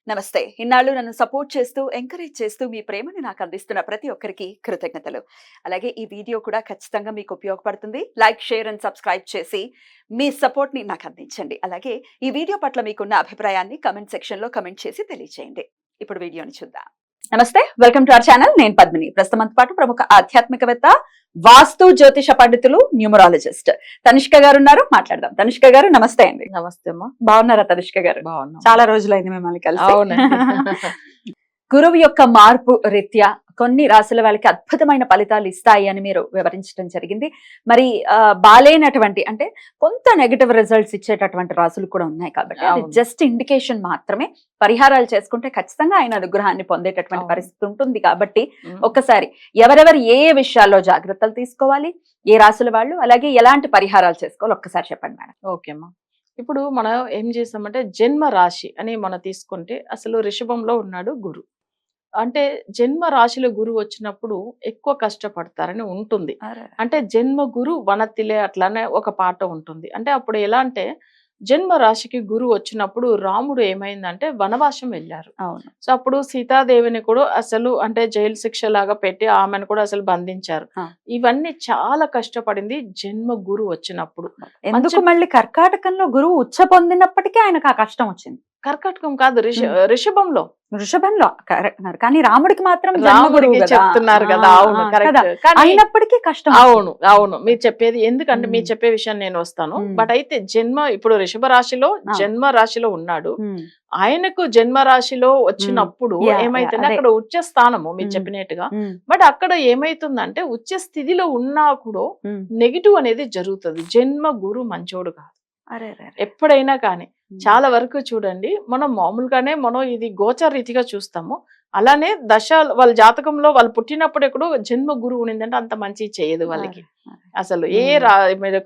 నమస్తే. ఇన్నాళ్ళు నన్ను సపోర్ట్ చేస్తూ, ఎంకరేజ్ చేస్తూ మీ ప్రేమని నాకు అందిస్తున్న ప్రతి ఒక్కరికి కృతజ్ఞతలు. అలాగే ఈ వీడియో కూడా ఖచ్చితంగా మీకు ఉపయోగపడుతుంది. లైక్, షేర్ అండ్ సబ్స్క్రైబ్ చేసి మీ సపోర్ట్‌ని నాకు అందించండి. అలాగే ఈ వీడియో పట్ల మీకున్న అభిప్రాయాన్ని కామెంట్ సెక్షన్‌లో కామెంట్ చేసి తెలియజేయండి. ఇప్పుడు వీడియోని చూద్దాం. నమస్తే. Welcome to our channel. నేను పద్మిని. ప్రస్తుతం మనతో పాటు ప్రముఖ ఆధ్యాత్మికవేత్త, వాస్తు జ్యోతిష పండితులు, న్యూమరాలజిస్ట్ తనిష్క గారు ఉన్నారు. మాట్లాడదాం. తనిష్క గారు నమస్తే అండి. నమస్తే అమ్మా. బాగున్నారా తనిష్క గారు? బాగున్నాం. చాలా రోజులైంది మిమ్మల్ని కలిసి. అవునండి. గురువు యొక్క మార్పు రీత్యా కొన్ని రాశుల వాళ్ళకి అద్భుతమైన ఫలితాలు ఇస్తాయి అని మీరు వివరించడం జరిగింది. మరి బాలేనటువంటి అంటే కొంత నెగటివ్ రిజల్ట్స్ ఇచ్చేటటువంటి రాశులు కూడా ఉన్నాయి కాబట్టి అది అవును. జస్ట్ ఇండికేషన్ మాత్రమే. పరిహారాలు చేసుకుంటే ఖచ్చితంగా ఆయన అనుగ్రహాన్ని పొందేటటువంటి పరిస్థితి ఉంటుంది కాబట్టి ఒక్కసారి ఎవరెవరు ఏ ఏ విషయాల్లో జాగ్రత్తలు తీసుకోవాలి, ఏ రాశుల వాళ్ళు, అలాగే ఎలాంటి పరిహారాలు చేసుకోవాలి ఒక్కసారి చెప్పండి మేడం. ఓకే అమ్మా. ఇప్పుడు మనం ఏం చేసామంటే జన్మ రాశి అని మనం తీసుకుంటే అసలు రిషభంలో ఉన్నాడు గురు. అంటే జన్మ రాశిలో గురువు వచ్చినప్పుడు ఎక్కువ కష్టపడతారని ఉంటుంది. అంటే జన్మ గురు వనతిలే అట్లానే ఒక పాట ఉంటుంది. అంటే అప్పుడు ఎలా అంటే జన్మ రాశికి గురువు వచ్చినప్పుడు రాముడు ఏమైందంటే వనవాసం వెళ్ళారు. అవును. సో అప్పుడు సీతాదేవిని కూడా అసలు అంటే జైలు శిక్ష లాగా పెట్టి ఆమెను కూడా అసలు బంధించారు. ఇవన్నీ చాలా కష్టపడింది జన్మ గురు వచ్చినప్పుడు. ఎందుకు మళ్ళీ కర్కాటకంలో గురువు ఉచ్చ పొందినప్పటికీ ఆయనకు ఆ కష్టం వచ్చింది. కర్కాటకం కాదు, రిషభంలో. వృషభంలో కానీ రాముడికి మాత్రం రాముడికి చెప్తున్నారు కదా. అవును, కరెక్ట్. అయినప్పటికీ కష్టం. అవును అవును, మీరు చెప్పేది ఎందుకంటే మీరు చెప్పే విషయం నేను వస్తాను. బట్ అయితే జన్మ ఇప్పుడు రిషభ రాశిలో జన్మ రాశిలో ఉన్నాడు. ఆయనకు జన్మ రాశిలో వచ్చినప్పుడు ఏమైతుంది అక్కడ ఉచ్చ స్థానము మీరు చెప్పినట్టుగా. బట్ అక్కడ ఏమైతుందంటే ఉచ్చ స్థితిలో ఉన్నా కూడా నెగిటివ్ అనేది జరుగుతుంది. జన్మ గురు మంచోడు కాదు ఎప్పుడైనా కానీ. చాలా వరకు చూడండి మనం మామూలుగానే మనం ఇది గోచర రీతిగా చూస్తాము. అలానే దశ వాళ్ళ జాతకంలో వాళ్ళు పుట్టినప్పుడు ఎక్కడో జన్మ గురువు ఉండిందంటే అంత మంచి చేయదు వాళ్ళకి. అసలు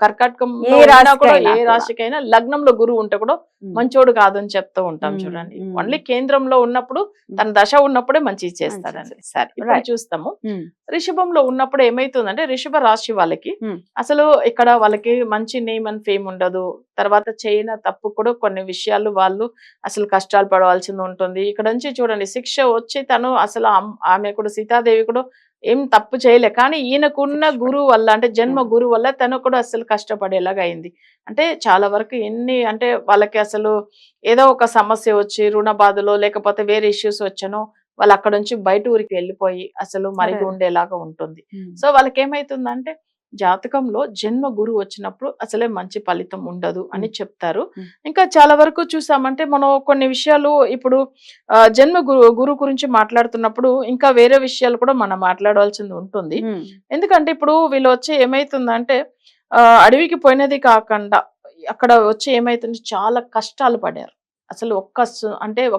కర్కాటకం ఏ రాశికైనా లగ్నంలో గురువు ఉంటే కూడా మంచోడు కాదని చెప్తూ ఉంటాం చూడండి. ఓన్లీ కేంద్రంలో ఉన్నప్పుడు తన దశ ఉన్నప్పుడే మంచి చేస్తాడండి. సరే ఇప్పుడు చూస్తాము రిషభంలో ఉన్నప్పుడు ఏమైతుందంటే రిషభ రాశి వాళ్ళకి అసలు ఇక్కడ వాళ్ళకి మంచి నేమ్ అండ్ ఫేమ్ ఉండదు. తర్వాత చేయన తప్పు కూడా కొన్ని విషయాలు వాళ్ళు అసలు కష్టాలు పడవలసింది ఉంటుంది. ఇక్కడ నుంచి చూడండి శిక్ష వచ్చి తను అసలు ఆమె కూడా సీతాదేవి కూడా ఏం తప్పు చేయలే, కానీ ఈయనకున్న గురువు వల్ల అంటే జన్మ గురువు వల్ల తను కూడా అసలు కష్టపడేలాగా అయింది. అంటే చాలా వరకు ఎన్ని అంటే వాళ్ళకి అసలు ఏదో ఒక సమస్య వచ్చి రుణ బాధలో లేకపోతే వేరే ఇష్యూస్ వచ్చానో వాళ్ళు అక్కడ నుంచి బయట ఊరికి వెళ్ళిపోయి అసలు మరిగి ఉండేలాగా ఉంటుంది. సో వాళ్ళకి ఏమైతుందంటే జాతకంలో జన్మ గురువు వచ్చినప్పుడు అసలే మంచి ఫలితం ఉండదు అని చెప్తారు. ఇంకా చాలా వరకు చూసామంటే మనం కొన్ని విషయాలు ఇప్పుడు జన్మ గురు గురించి మాట్లాడుతున్నప్పుడు ఇంకా వేరే విషయాలు కూడా మనం మాట్లాడవలసింది ఉంటుంది. ఎందుకంటే ఇప్పుడు వీళ్ళు వచ్చి ఏమైతుందంటే అడవికి పోయినది కాకుండా అక్కడ వచ్చి ఏమైతుంది చాలా కష్టాలు పడారు. అసలు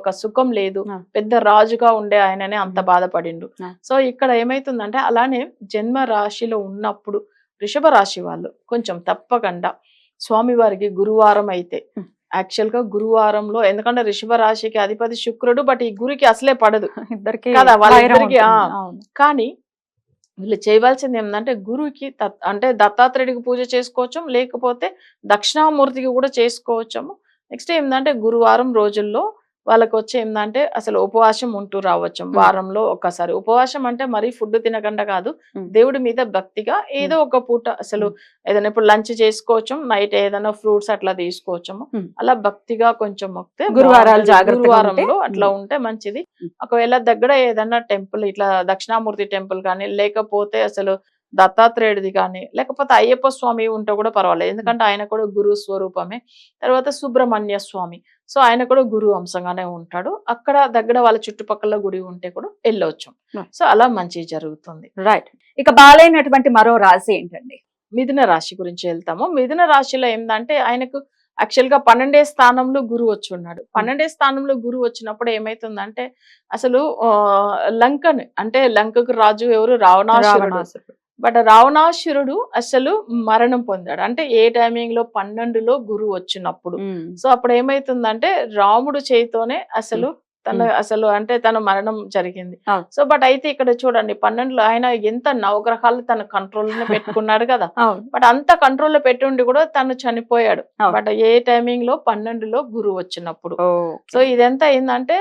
ఒక సుఖం లేదు. పెద్ద రాజుగా ఉండే ఆయననే అంత బాధపడిండు. సో ఇక్కడ ఏమైతుందంటే అలానే జన్మ రాశిలో ఉన్నప్పుడు వృషభ రాశి వాళ్ళు కొంచెం తప్పకుండా స్వామివారికి గురువారం అయితే యాక్చువల్ గా గురువారంలో, ఎందుకంటే వృషభ రాశికి అధిపతి శుక్రుడు, బట్ ఈ గురికి అసలే పడదు కదా వాళ్ళిద్దరికి. కానీ వీళ్ళు చేయవలసింది ఏంటంటే గురువుకి అంటే దత్తాత్రేయుడికి పూజ చేసుకోవచ్చు, లేకపోతే దక్షిణామూర్తికి కూడా చేసుకోవచ్చాము. నెక్స్ట్ ఏంటంటే గురువారం రోజుల్లో వాళ్ళకి వచ్చి ఏంటంటే అసలు ఉపవాసం ఉంటూ రావచ్చు. వారంలో ఒకసారి ఉపవాసం అంటే మరీ ఫుడ్ తినకుండా కాదు, దేవుడి మీద భక్తిగా ఏదో ఒక పూట అసలు ఏదైనా ఇప్పుడు లంచ్ చేసుకోవచ్చు, నైట్ ఏదైనా ఫ్రూట్స్ అట్లా తీసుకోవచ్చము. అలా భక్తిగా కొంచెం మొక్కితే గురువారంలో అట్లా ఉంటే మంచిది. ఒకవేళ దగ్గర ఏదైనా టెంపుల్ ఇట్లా దక్షిణామూర్తి టెంపుల్ కానీ లేకపోతే అసలు దత్తాత్రేయుడిది కానీ లేకపోతే అయ్యప్ప స్వామి ఉంటే కూడా పర్వాలేదు, ఎందుకంటే ఆయన కూడా గురు స్వరూపమే. తర్వాత సుబ్రహ్మణ్య స్వామి, సో ఆయన కూడా గురు అంశంగానే ఉంటాడు. అక్కడ దగ్గర వాళ్ళ చుట్టుపక్కల గుడి ఉంటే కూడా వెళ్ళవచ్చు. సో అలా మంచి జరుగుతుంది. రైట్. ఇక బాలైనటువంటి మరో రాశి ఏంటండి? మిథున రాశి గురించి వెళ్తాము. మిథున రాశిలో ఏంటంటే ఆయనకు యాక్చువల్ గా 12వ స్థానంలో గురువు వచ్చి ఉన్నాడు. 12వ స్థానంలో గురువు వచ్చినప్పుడు ఏమైతుందంటే అసలు లంకని అంటే లంకకు రాజు ఎవరు? రావణాసురుడు. బట్ రావణాసురుడు అసలు మరణం పొందాడు. అంటే ఏ టైమింగ్ లో 12లో గురువు వచ్చినప్పుడు. సో అప్పుడు ఏమైతుందంటే రాముడు చేతితోనే అసలు తన మరణం జరిగింది. సో బట్ అయితే ఇక్కడ చూడండి 12లో ఆయన ఎంత నవగ్రహాలు తన కంట్రోల్లోనే పెట్టుకున్నాడు కదా. బట్ అంత కంట్రోల్లో పెట్టుండి కూడా తను చనిపోయాడు. బట్ ఏ టైమింగ్ లో 12లో గురువు వచ్చినప్పుడు. సో ఇదంతా ఏంటంటే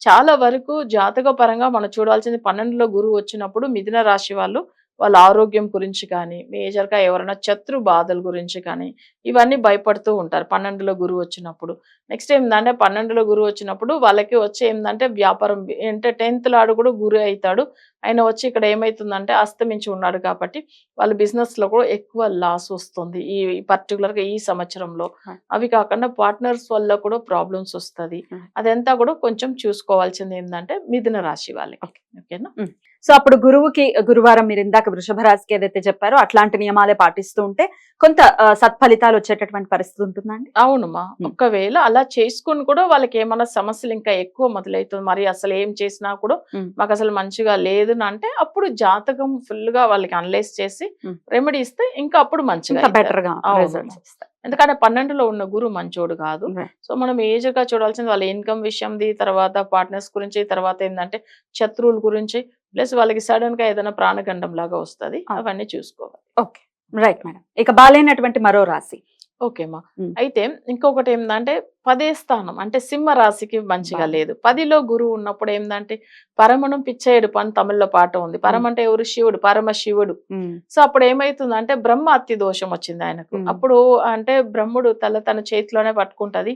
చాలా వరకు జాతక పరంగా మనం చూడాల్సింది 12లో గురువు వచ్చినప్పుడు మిథున రాశి వాళ్ళు వాళ్ళ ఆరోగ్యం గురించి కానీ మేజర్ గా ఎవరైనా శత్రు బాధల గురించి కానీ ఇవన్నీ భయపడుతూ ఉంటారు 12లో గురువు వచ్చినప్పుడు. నెక్స్ట్ ఏంటంటే 12లో గురువు వచ్చినప్పుడు వాళ్ళకి వచ్చి ఏంటంటే వ్యాపారం అంటే 10th లాడు కూడా గురు అవుతాడు. ఆయన వచ్చి ఇక్కడ ఏమైతుందంటే అస్తమించి ఉన్నాడు కాబట్టి వాళ్ళ బిజినెస్ లో కూడా ఎక్కువ లాస్ వస్తుంది ఈ పర్టికులర్ గా ఈ సంవత్సరంలో. అవి కాకుండా పార్ట్నర్స్ వల్ల కూడా ప్రాబ్లమ్స్ వస్తుంది. అదంతా కూడా కొంచెం చూసుకోవాల్సింది ఏంటంటే మిథున రాశి వాళ్ళకి. ఓకేనా. సో అప్పుడు గురువుకి గురువారం మీరు ఇందాక వృషభ రాశికి ఏదైతే చెప్పారో అట్లాంటి నియమాలే పాటిస్తూ ఉంటే కొంత సత్ఫలితాలు వచ్చేటటువంటి పరిస్థితి ఉంటుందండి. అవునమ్మా. ఒకవేళ అలా చేసుకుని కూడా వాళ్ళకి ఏమైనా సమస్యలు ఇంకా ఎక్కువ మొదలవుతుంది, మరి అసలు ఏం చేసినా కూడా మాకు అసలు మంచిగా లేదు అంటే అప్పుడు జాతకం ఫుల్ గా వాళ్ళకి అనలైజ్ చేసి రెమెడీ ఇస్తే ఇంకా అప్పుడు మంచిగా బెటర్ గా ఎందుకంటే 12లో ఉన్న గురు మంచోడు కాదు. సో మనం ఏజ్ గా చూడాల్సింది వాళ్ళ ఇన్కమ్ విషయంది, తర్వాత పార్ట్నర్స్ గురించి, తర్వాత ఏంటంటే శత్రువుల గురించి, ప్లస్ వాళ్ళకి సడన్ గా ఏదైనా ప్రాణగండం లాగా వస్తుంది. అవన్నీ చూసుకోవాలి. Okay right madam. ఇక బాలేనటువంటి మరో రాశి. ఓకేమా. అయితే ఇంకొకటి ఏంటంటే 10వ స్థానం అంటే సింహ రాశికి మంచిగా లేదు. 10లో గురువు ఉన్నప్పుడు ఏంటంటే పరమణం పిచ్చేడు పని తమిళ్లో పాట ఉంది. పరమ అంటే ఎవరు? శివుడు, పరమ శివుడు. సో అప్పుడు ఏమైతుందంటే బ్రహ్మ అతి దోషం వచ్చింది ఆయనకు. అప్పుడు అంటే బ్రహ్ముడు తన చేతిలోనే పట్టుకుంటది.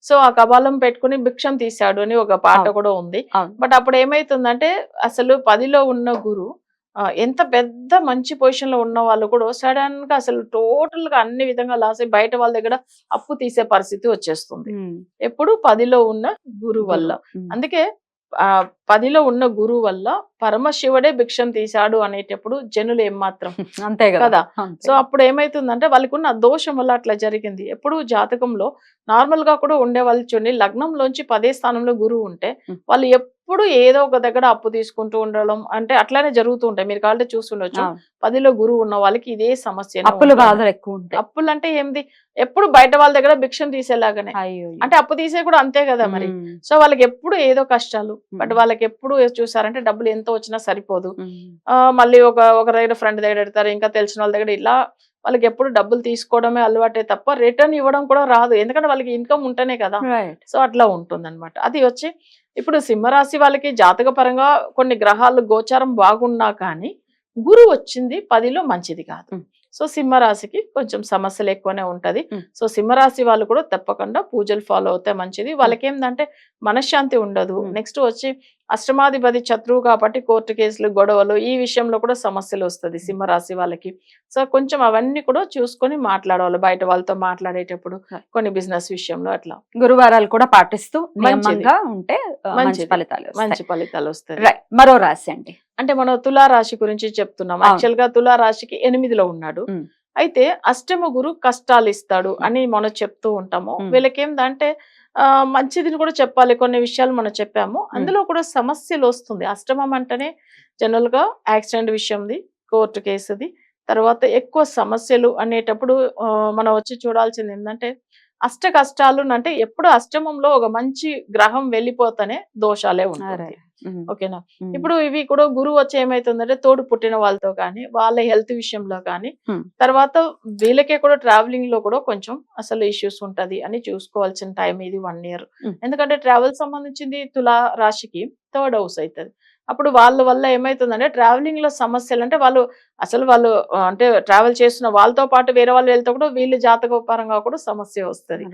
సో ఆ కపాలం పెట్టుకుని భిక్షం తీశాడు అని ఒక పాట కూడా ఉంది. బట్ అప్పుడు ఏమైతుందంటే అసలు 10లో ఉన్న గురు ఎంత పెద్ద మంచి పొజిషన్ లో ఉన్న వాళ్ళు కూడా సడన్ గా అసలు టోటల్ గా అన్ని విధంగా లాస్ అయ్యి బయట వాళ్ళ దగ్గర అప్పు తీసే పరిస్థితి వచ్చేస్తుంది ఎప్పుడు 10లో ఉన్న గురువు వల్ల. అందుకే 10లో ఉన్న గురువు వల్ల పరమశివుడే భిక్షం తీశాడు అనేటప్పుడు జనులు ఏమాత్రం అంతే కదా. సో అప్పుడు ఏమైతుందంటే వాళ్ళకు ఉన్న దోషం వల్ల అట్లా జరిగింది. ఎప్పుడు జాతకంలో నార్మల్ గా కూడా ఉండే వాళ్ళు చూడండి, లగ్నంలోంచి 10వ స్థానంలో గురువు ఉంటే వాళ్ళు ఎప్పుడు ఏదో ఒక దగ్గర అప్పు తీసుకుంటూ ఉండడం అంటే అట్లానే జరుగుతూ ఉంటాయి. మీరు కావాలంటే చూస్తుండొచ్చు 10లో గురువు ఉన్న వాళ్ళకి ఇదే సమస్య. అప్పులు అంటే ఏంది? ఎప్పుడు బయట వాళ్ళ దగ్గర భిక్షం తీసేలాగానే, అంటే అప్పు తీసే కూడా అంతే కదా మరి. సో వాళ్ళకి ఎప్పుడు ఏదో కష్టాలు. బట్ వాళ్ళకి ఎప్పుడు చూసారంటే డబ్బులు ఎంతో వచ్చినా సరిపోదు. మళ్ళీ ఒక దగ్గర ఫ్రెండ్ దగ్గర పెడతారు, ఇంకా తెలిసిన వాళ్ళ దగ్గర, ఇలా వాళ్ళకి ఎప్పుడు డబ్బులు తీసుకోవడమే అలవాటే తప్ప రిటర్న్ ఇవ్వడం కూడా రాదు. ఎందుకంటే వాళ్ళకి ఇన్కమ్ ఉంటేనే కదా. సో అట్లా ఉంటుంది అనమాట. అది వచ్చి ఇప్పుడు సింహరాశి వాళ్ళకి జాతక పరంగా కొన్ని గ్రహాలు గోచారం బాగున్నా కానీ గురువు వచ్చింది 10లో మంచిది కాదు. సో సింహరాశికి కొంచెం సమస్యలు ఎక్కువనే ఉంటది. సో సింహరాశి వాళ్ళు కూడా తప్పకుండా పూజలు ఫాలో అవుతే మంచిది. వాళ్ళకి ఏంటంటే మనశ్శాంతి ఉండదు. నెక్స్ట్ వచ్చి అష్టమాధిపతి శత్రువు కాబట్టి కోర్టు కేసులు, గొడవలు, ఈ విషయంలో కూడా సమస్యలు వస్తుంది సింహరాశి వాళ్ళకి. సో కొంచెం అవన్నీ కూడా చూసుకొని మాట్లాడవాలి బయట వాళ్ళతో మాట్లాడేటప్పుడు, కొన్ని బిజినెస్ విషయంలో. అట్లా గురువారాలు కూడా పాటిస్తూ నియమంగా ఉంటే మంచి ఫలితాలు వస్తాయి. మరో రాశి అండి, అంటే మనం తులారాశి గురించి చెప్తున్నాం. యాక్చువల్ గా తులారాశికి 8లో ఉన్నాడు. అయితే అష్టమ గురు కష్టాలు ఇస్తాడు అని మనం చెప్తూ ఉంటాము. వీళ్ళకి ఏంటంటే మంచిదిని కూడా చెప్పాలి, కొన్ని విషయాలు మనం చెప్పాము, అందులో కూడా సమస్యలు వస్తుంది. అష్టమం అంటేనే జనరల్ గా యాక్సిడెంట్ విషయంది, కోర్టు కేసుది, తర్వాత ఎక్కువ సమస్యలు అనేటప్పుడు మనం వచ్చి చూడాల్సింది ఏంటంటే అష్ట కష్టాలు అంటే ఎప్పుడు అష్టమంలో ఒక మంచి గ్రహం వెళ్ళిపోతానే దోషాలే ఉంటాయి. ఓకేనా. ఇప్పుడు ఇవి కూడా గురువు వచ్చి ఏమైతుందంటే తోడు పుట్టిన వాళ్ళతో కానీ, వాళ్ళ హెల్త్ విషయంలో కానీ, తర్వాత వీళ్ళకే కూడా ట్రావెలింగ్ లో కూడా కొంచెం అసలు ఇష్యూస్ ఉంటది అని చూసుకోవాల్సిన టైం ఇది 1 year. ఎందుకంటే ట్రావెల్ సంబంధించింది తులా రాశికి 3rd house అవుతుంది. అప్పుడు వాళ్ళ వల్ల ఏమైతుందంటే ట్రావెలింగ్ లో సమస్యలు అంటే వాళ్ళు అంటే ట్రావెల్ చేస్తున్న వాళ్ళతో పాటు వేరే వాళ్ళు వెళ్తే కూడా వీళ్ళు జాతక పరంగా కూడా సమస్య వస్తుంది.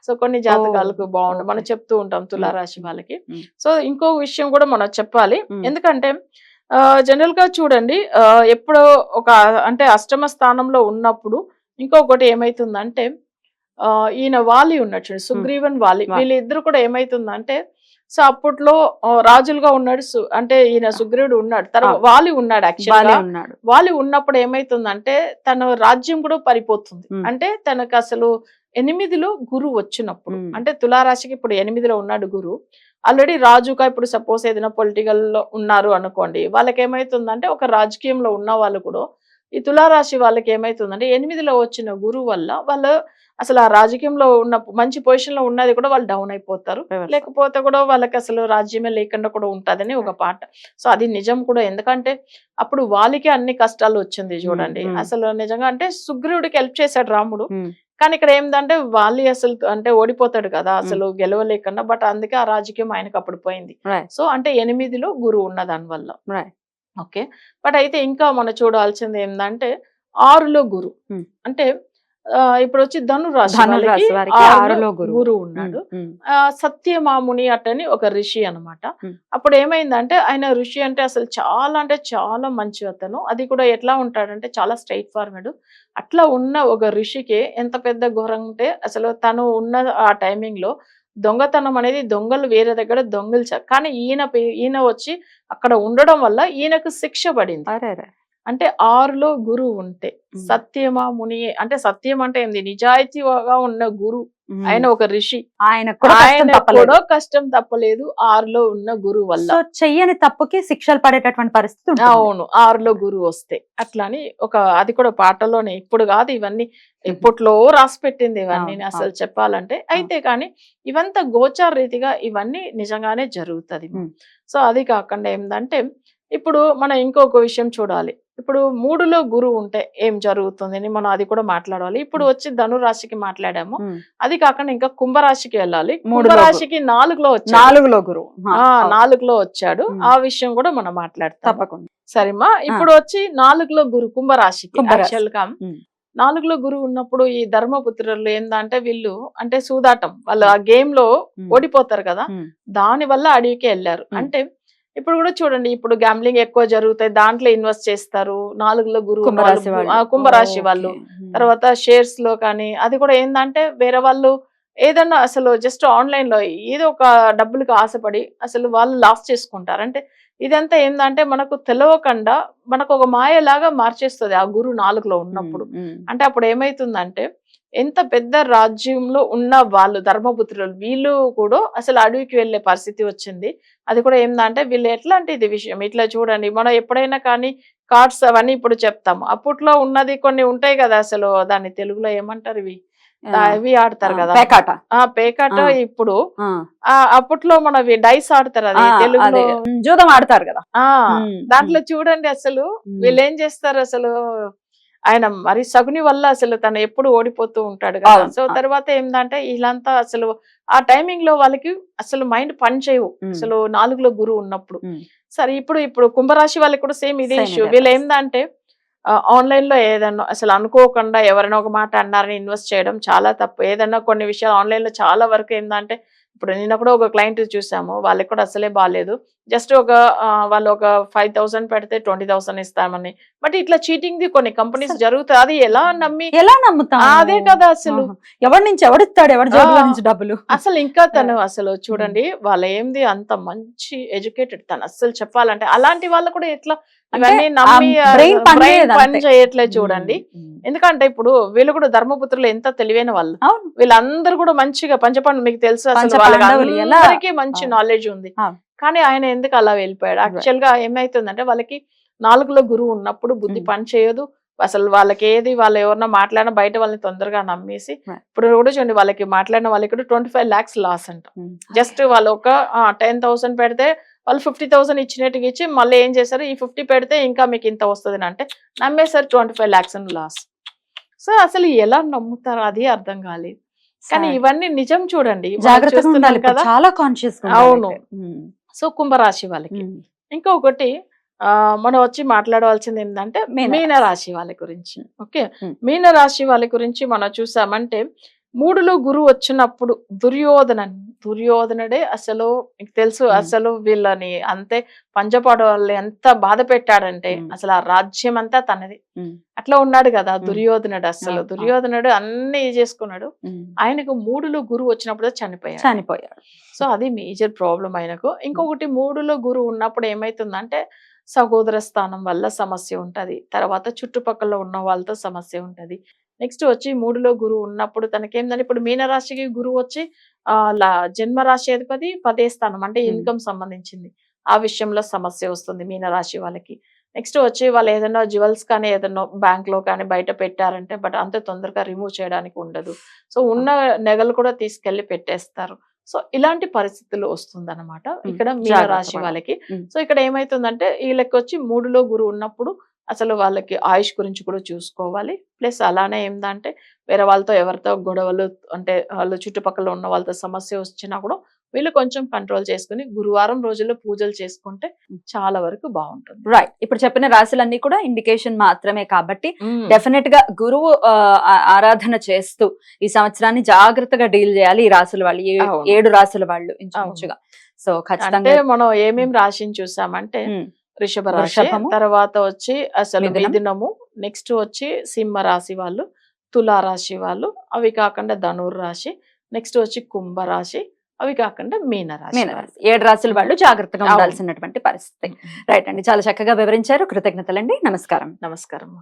సో కొన్ని జాతకాలకు బాగుంటుంది, మనం చెప్తూ ఉంటాం తులారాశి వాళ్ళకి. సో ఇంకో విషయం కూడా మనం చెప్పాలి. ఎందుకంటే జనరల్ గా చూడండి, ఎప్పుడో ఒక అంటే అష్టమ స్థానంలో ఉన్నప్పుడు ఇంకొకటి ఏమైతుందంటే ఈయన వాలి ఉన్నట్టు సుగ్రీవన్ వాలి, వీళ్ళిద్దరు కూడా ఏమైతుందంటే సో అప్పట్లో రాజులుగా ఉన్నాడు. అంటే ఈయన సుగ్రీవుడు ఉన్నాడు, తర్వాత వాలి ఉన్నాడు. యాక్చువల్గా వాలి ఉన్నప్పుడు ఏమైతుందంటే తన రాజ్యం కూడా పరిపోతుంది. అంటే తనకు అసలు 8లో గురువు వచ్చినప్పుడు, అంటే తులారాశికి ఇప్పుడు 8లో ఉన్నాడు గురువు. ఆల్రెడీ రాజుగా ఇప్పుడు సపోజ్ ఏదైనా పొలిటికల్ లో ఉన్నారు అనుకోండి, వాళ్ళకి ఏమైతుందంటే ఒక రాజకీయంలో ఉన్న వాళ్ళు కూడా ఈ తులారాశి వాళ్ళకి ఏమైతుందంటే 8లో వచ్చిన గురువు వల్ల వాళ్ళు అసలు ఆ రాజకీయంలో ఉన్న మంచి పొజిషన్ లో ఉన్నది కూడా వాళ్ళు డౌన్ అయిపోతారు. లేకపోతే కూడా వాళ్ళకి అసలు రాజ్యమే లేకుండా కూడా ఉంటదని ఒక పాట. సో అది నిజం కూడా. ఎందుకంటే అప్పుడు వాళ్ళకి అన్ని కష్టాలు వచ్చింది చూడండి. అసలు నిజంగా అంటే సుగ్రీవుడికి హెల్ప్ చేశాడు రాముడు, కానీ ఇక్కడ ఏంటంటే వాళ్ళు అసలు అంటే ఓడిపోతాడు కదా అసలు గెలవలేకుండా, బట్ అందుకే ఆ రాజకీయం ఆయనకు అప్పుడు పోయింది. రైట్ సో అంటే 8లో గురువు ఉన్న దానివల్ల. Right okay. బట్ అయితే ఇంకా మనం చూడాల్సింది ఏందంటే 6లో గురు. అంటే ఇప్పుడు వచ్చి ధనురాశి వాళ్ళకి వారికి 6లో 6లో గురువు. గురువు ఉన్నాడు. సత్యమాముని అటని ఒక ఋషి అన్నమాట. అప్పుడు ఏమైందంటే ఆయన ఋషి అంటే అసలు చాలా మంచి అతను. అది కూడా ఎట్లా ఉంటాడంటే చాలా స్ట్రైట్ ఫార్వర్డ్. అట్లా ఉన్న ఒక ఋషికి ఎంత పెద్ద ఘోరం ఉంటే అసలు తను ఉన్న ఆ టైమింగ్ లో దొంగతనం అనేది దొంగలు వేరే దగ్గర దొంగిల్చారు. కానీ ఈయన వచ్చి అక్కడ ఉండడం వల్ల ఈయనకు శిక్ష పడింది. అరెరే. అంటే 6లో గురువు ఉంటే సత్యమా ముని అంటే సత్యం అంటే ఏంది, నిజాయితీగా ఉన్న గురు, ఆయన ఒక ఋషి, ఆయనకు కూడా కష్టం ఆయన తప్పలేదు. కూడా కష్టం తప్పలేదు 6లో ఉన్న గురువు వల్ల. సో చెయ్యని తప్పుకి శిక్షలు పడేటటువంటి పరిస్థితి ఉంటుంది. అవును, 6లో గురువు వస్తే అట్లని అది కూడా పాటలోనే, ఇప్పుడు కాదు ఇవన్నీ, ఇప్పట్లో రాసి పెట్టింది ఇవన్నీ అవును, అసలు చెప్పాలంటే. అయితే కానీ ఇవంతా గోచార రీతిగా ఇవన్నీ నిజంగానే జరుగుతుంది. సో అది కాకుండా ఏంటంటే ఇప్పుడు మనం ఇంకొక విషయం చూడాలి. ఇప్పుడు 3లో గురువు ఉంటే ఏం జరుగుతుంది అని మనం అది కూడా మాట్లాడాలి. ఇప్పుడు వచ్చి ధనురాశికి మాట్లాడాము, అది కాకుండా ఇంకా కుంభరాశికి వెళ్ళాలి. కుంభరాశికి 4లో వచ్చాడు. 4లో గురువు. 4లో వచ్చాడు. ఆ విషయం కూడా మనం మాట్లాడతాం తప్పకుండా. సరేమా. ఇప్పుడు వచ్చి 4లో గురు కుంభరాశికి. యాక్చువల్ గా 4లో గురువు ఉన్నప్పుడు ఈ ధర్మపుత్రులు ఏందంటే వీళ్ళు అంటే సూదాటం, వాళ్ళు ఆ గేమ్ లో ఓడిపోతారు కదా, దాని వల్ల అడవికి వెళ్ళారు. అంటే ఇప్పుడు కూడా చూడండి, ఇప్పుడు గ్యాంబ్లింగ్ ఎక్కువ జరుగుతాయి, దాంట్లో ఇన్వెస్ట్ చేస్తారు 4లో గురువు కుంభరాశి వాళ్ళు. తర్వాత షేర్స్ లో కానీ అది కూడా ఏంటంటే వేరే వాళ్ళు ఏదన్నా అసలు జస్ట్ ఆన్లైన్ లో ఏదో ఒక డబ్బులకు ఆశపడి అసలు వాళ్ళు లాస్ చేసుకుంటారు. అంటే ఇదంతా ఏంటంటే మనకు తెలియకుండా మనకు ఒక మాయలాగా మార్చేస్తుంది ఆ గురువు 4లో ఉన్నప్పుడు. అంటే అప్పుడు ఏమైతుందంటే ఎంత పెద్ద రాజ్యంలో ఉన్న వాళ్ళు ధర్మపుత్రులు వీళ్ళు కూడా అసలు అడవికి వెళ్ళే పరిస్థితి వచ్చింది. అది కూడా ఏందంటే వీళ్ళు ఎట్లాంటిది విషయం ఇట్లా చూడండి, మనం ఎప్పుడైనా కానీ కార్డ్స్ అవన్నీ ఇప్పుడు చెప్తాము, అప్పట్లో ఉన్నది కొన్ని ఉంటాయి కదా, అసలు దాన్ని తెలుగులో ఏమంటారు ఇవి ఆడతారు కదా, పేకాట. ఇప్పుడు అప్పట్లో మనవి డైస్ ఆడతారు, అది తెలుగులో జూదం ఆడతారు కదా. దాంట్లో చూడండి అసలు వీళ్ళు ఏం చేస్తారు, అసలు ఆయన మరి సగుని వల్ల అసలు తను ఎప్పుడు ఓడిపోతూ ఉంటాడు కదా. సో తర్వాత ఏంటంటే వీళ్ళంతా అసలు ఆ టైమింగ్ లో వాళ్ళకి అసలు మైండ్ పని చేయవు అసలు 4లో గురువు ఉన్నప్పుడు. సరే ఇప్పుడు కుంభరాశి వాళ్ళకి కూడా సేమ్ ఇదే ఇష్యూ. వీళ్ళు ఏంటంటే ఆన్లైన్ లో ఏదన్నా అసలు అనుకోకుండా ఎవరైనా ఒక మాట అన్నారని ఇన్వెస్ట్ చేయడం చాలా తప్పు. ఏదన్నా కొన్ని విషయాలు ఆన్లైన్ లో చాలా వరకు ఏంటంటే, ఇప్పుడు నిన్న కూడా ఒక క్లయింట్ చూసాము, వాళ్ళకి కూడా అసలే బాగాలేదు. జస్ట్ వాళ్ళు ఒక 5,000 పెడితే 20,000 ఇస్తామని. బట్ ఇట్లా చీటింగ్ ది కొన్ని కంపెనీస్ జరుగుతాయి. అది ఎలా నమ్ముతాం? అదే కదా అసలు, ఎవరి నుంచి ఎవడిస్తాడు, ఎవరి జేబులో నుంచి డబ్బులు అసలు. ఇంకా తను అసలు చూడండి, వాళ్ళ ఏంది అంత మంచి ఎడ్యుకేటెడ్ తను, అసలు చెప్పాలంటే అలాంటి వాళ్ళు కూడా ఎట్లా ఇవన్నీ నమ్మి పని చేయట్లేదు చూడండి. ఎందుకంటే ఇప్పుడు వీళ్ళు కూడా ధర్మపుత్రులు ఎంత తెలివైన వాళ్ళు, వీళ్ళందరూ కూడా మంచిగా పంచపాండవులు, మీకు తెలుసు అసలు వాళ్ళకి మంచి నాలెడ్జ్ ఉంది. కానీ ఆయన ఎందుకు అలా వెళ్ళిపోయాడు? యాక్చువల్ గా ఏమైతుందంటే వాళ్ళకి 4లో గురువు ఉన్నప్పుడు బుద్ధి పని చేయదు అసలు. వాళ్ళకి ఏది వాళ్ళు ఎవరన్నా మాట్లాడినా బయట వాళ్ళని తొందరగా నమ్మేసి, ఇప్పుడు కూడా చూడండి వాళ్ళకి మాట్లాడిన వాళ్ళకి 25 lakhs లాస్ అంట. జస్ట్ వాళ్ళు ఒక 10,000 పెడితే వాళ్ళు 50,000 ఇచ్చినట్టుగా ఇచ్చి మళ్ళీ ఏం చేశారు, ఈ 50 పెడితే ఇంకా మీకు ఇంత వస్తుంది అంటే నమ్మేశారు 25 lakhs లాస్. సో అసలు ఎలా నమ్ముతారు అది అర్థం కాలేదు. కానీ ఇవన్నీ నిజం చూడండి, చాలా కాన్షియస్. అవును. సో కుంభరాశి వాళ్ళకి ఇంకొకటి మనం వచ్చి మాట్లాడవలసింది ఏంటంటే మీనరాశి వాళ్ళ గురించి. ఓకే, మీనరాశి వాళ్ళ గురించి మనం చూసామంటే 3లో గురువు వచ్చినప్పుడు దుర్యోధనుడే అసలు మీకు తెలుసు, అసలు వీళ్ళని అంతే పంచపాడు వాళ్ళు ఎంత బాధ పెట్టాడంటే అసలు ఆ రాజ్యం అంతా తనది. అట్లా ఉన్నాడు కదా దుర్యోధనుడు. అసలు దుర్యోధనుడు అన్ని చేసుకున్నాడు. ఆయనకు 3లో గురువు వచ్చినప్పుడు చనిపోయాడు. సో అది మేజర్ ప్రాబ్లం ఆయనకు. ఇంకొకటి 3లో గురువు ఉన్నప్పుడు ఏమైతుందంటే సహోదర స్థానం వల్ల సమస్య ఉంటది, తర్వాత చుట్టుపక్కల ఉన్న వాళ్ళతో సమస్య ఉంటది. నెక్స్ట్ వచ్చి 3లో గురువు ఉన్నప్పుడు తనకేందంటే, ఇప్పుడు మీనరాశికి గురువు వచ్చి జన్మరాశి అధిపతి 10వ స్థానం అంటే ఇన్కమ్ సంబంధించింది, ఆ విషయంలో సమస్య వస్తుంది మీనరాశి వాళ్ళకి. నెక్స్ట్ వచ్చి వాళ్ళు ఏదైనా జ్యువెల్స్ కానీ ఏదైనా బ్యాంక్ లో కానీ బయట పెట్టారంటే బట్ అంత తొందరగా రిమూవ్ చేయడానికి ఉండదు. సో ఉన్న నెగలు కూడా తీసుకెళ్లి పెట్టేస్తారు. సో ఇలాంటి పరిస్థితులు వస్తుందన్నమాట ఇక్కడ మీనరాశి వాళ్ళకి. సో ఇక్కడ ఏమైతుందంటే వీళ్ళకి వచ్చి 3లో గురువు ఉన్నప్పుడు అసలు వాళ్ళకి ఆయుష్ గురించి కూడా చూసుకోవాలి. ప్లస్ అలానే ఏందంటే వేరే వాళ్ళతో ఎవరితో గొడవలు అంటే వాళ్ళ చుట్టుపక్కల ఉన్న వాళ్ళతో సమస్య వచ్చినా కూడా వీళ్ళు కొంచెం కంట్రోల్ చేసుకుని గురువారం రోజుల్లో పూజలు చేసుకుంటే చాలా వరకు బాగుంటుంది. రైట్. ఇప్పుడు చెప్పిన రాశులన్నీ కూడా ఇండికేషన్ మాత్రమే కాబట్టి డెఫినెట్ గా గురువు ఆరాధన చేస్తూ ఈ సంవత్సరాన్ని జాగ్రత్తగా డీల్ చేయాలి ఈ రాశుల వాళ్ళు, అవును. 7 రాశుల వాళ్ళు ఇంచుమించుగా. సో అంటే ఖచ్చితంగా మనం ఏమేం రాశిని చూసామంటే వృషభ రాశి, వృషభము, తర్వాత వచ్చి అసలు మిథునం, మిథునము, నెక్స్ట్ వచ్చి సింహ రాశి వాళ్ళు, తులా రాశి వాళ్ళు, అవి కాకుండా ధనుర్ రాశి, నెక్స్ట్ వచ్చి కుంభ రాశి, అవి కాకుండా మీన రాశి. 7 రాశుల వాళ్ళు జాగ్రత్తగా అవును. ఉండాల్సినటువంటి పరిస్థితి. రైట్ అండి, చాలా చక్కగా వివరించారు. కృతజ్ఞతలండి. నమస్కారం. నమస్కారం.